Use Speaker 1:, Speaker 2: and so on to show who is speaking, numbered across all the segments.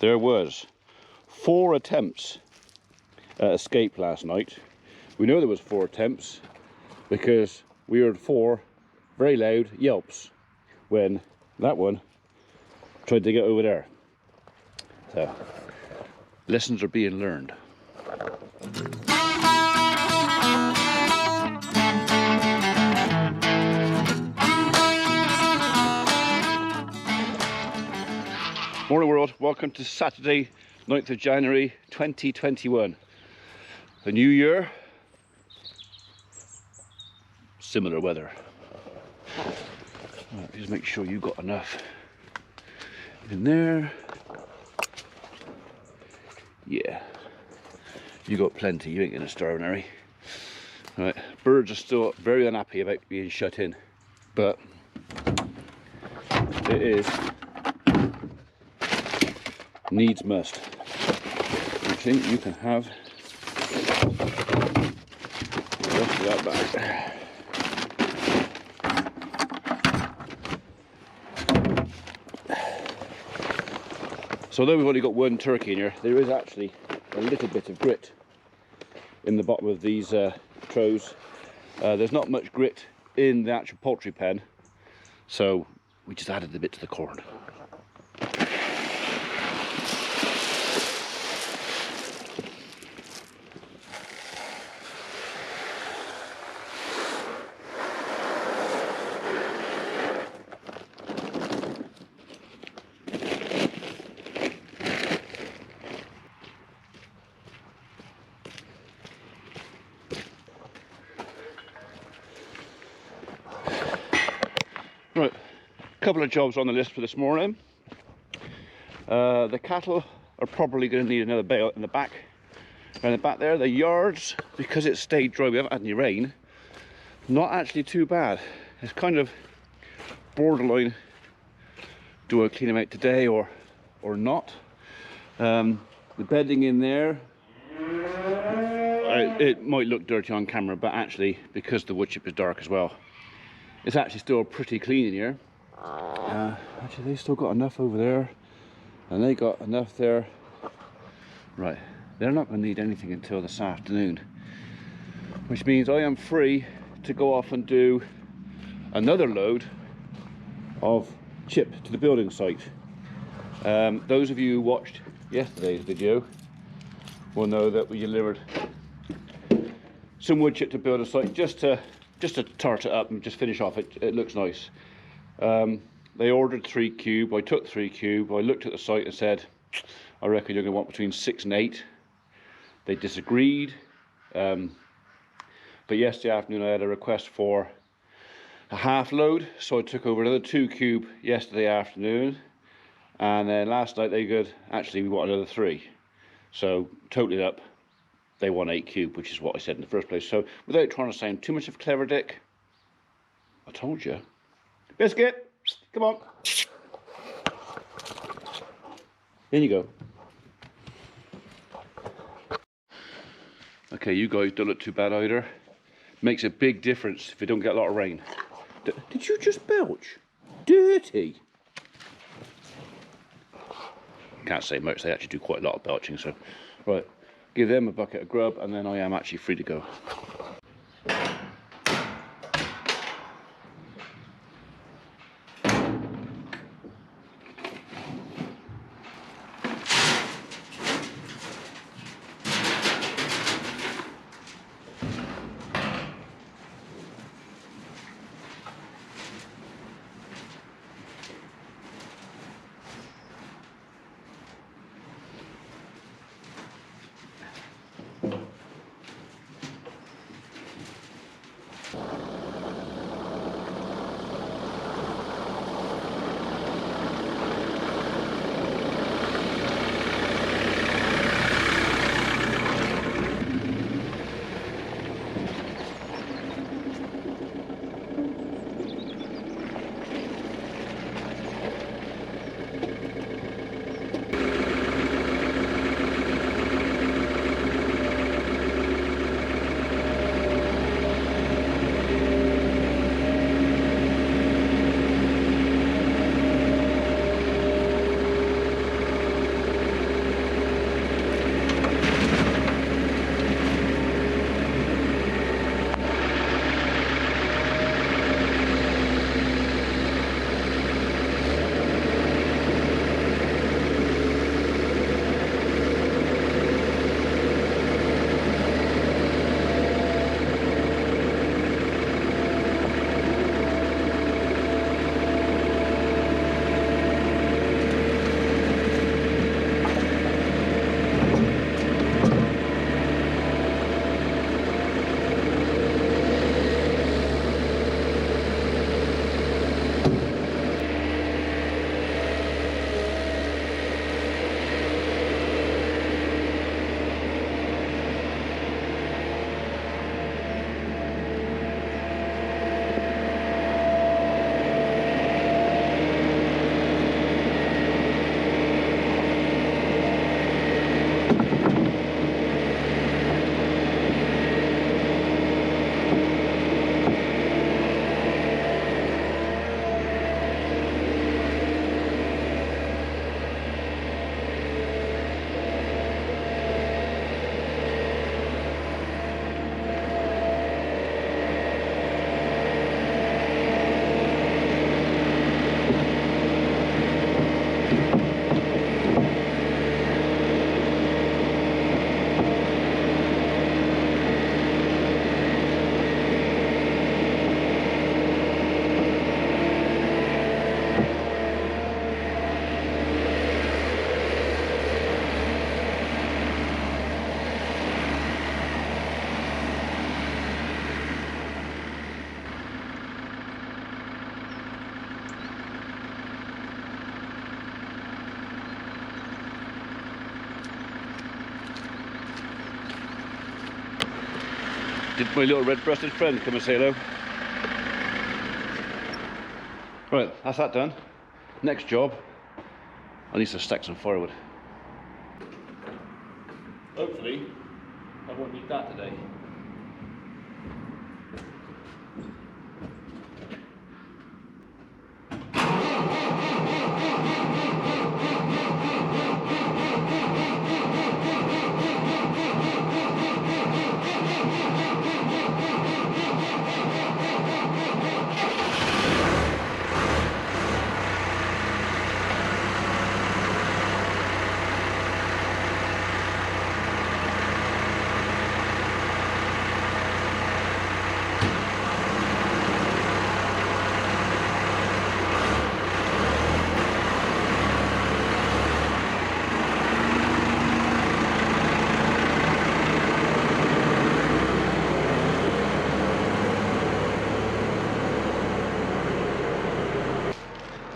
Speaker 1: There was 4 attempts at escape last night. We know there was 4 attempts because we heard 4 very loud yelps when that one tried to get over there. So, lessons are being learned. Morning world, welcome to Saturday 9th of January 2021. The new year, similar weather. Right, just make sure you got enough in there. Yeah, you got plenty, you ain't gonna starve, Harry. Right, birds are still very unhappy about being shut in, but it is needs must. Actually, you can have the rest of that back. So although we've only got 1 turkey in here, there is actually a little bit of grit in the bottom of these troughs. There's not much grit in the actual poultry pen, so we just added a bit to the corn. Right, a couple of jobs on the list for this morning. The cattle are probably going to need another bale in the back. Around the back there, the yards, because it's stayed dry, we haven't had any rain, not actually too bad. It's kind of borderline, do I clean them out today or not? The bedding in there, it might look dirty on camera, but actually, because the wood chip is dark as well, it's actually still pretty clean in here. Actually, they still got enough over there, and they got enough there. Right, they're not going to need anything until this afternoon, which means I am free to go off and do another load of chip to the building site. Those of you who watched yesterday's video will know that we delivered some wood chip to building site just to tart it up and just finish off. It looks nice. They ordered 3 cube, I took 3 cube, I looked at the site and said, I reckon you're going to want between 6 and 8. They disagreed, but yesterday afternoon I had a request for a half load, so I took over another 2 cube yesterday afternoon, and then last night they said, actually we want another 3. So total it up, they want 8 cube, which is what I said in the first place. So without trying to sound too much of a clever dick, I told you. Biscuit, come on. In you go. Okay, you guys don't look too bad either. Makes a big difference if you don't get a lot of rain. Did you just belch? Dirty. Can't say much, they actually do quite a lot of belching, so right, give them a bucket of grub and then I am actually free to go. Did my little red-breasted friend come and say hello? Right, that's that done. Next job, I need to stack some firewood. Hopefully, I won't need that today.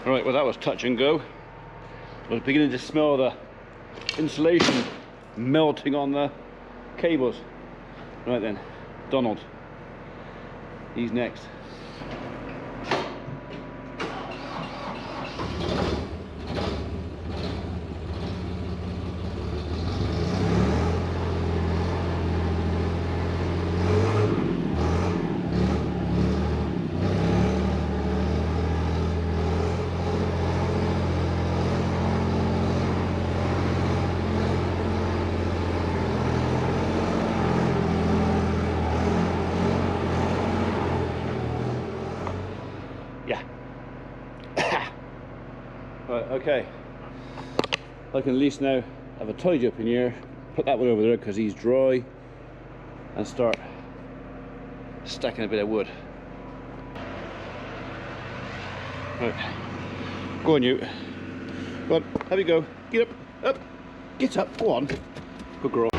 Speaker 1: Right, well that was touch and go. I was beginning to smell the insulation melting on the cables. Right then, Donald, he's next. Yeah. Right, okay. I can at least now have a tidy up in here, put that one over there because he's dry, and start stacking a bit of wood. Right. Go on, you. Go on, have you go. Get up, up. Get up, go on. Good girl.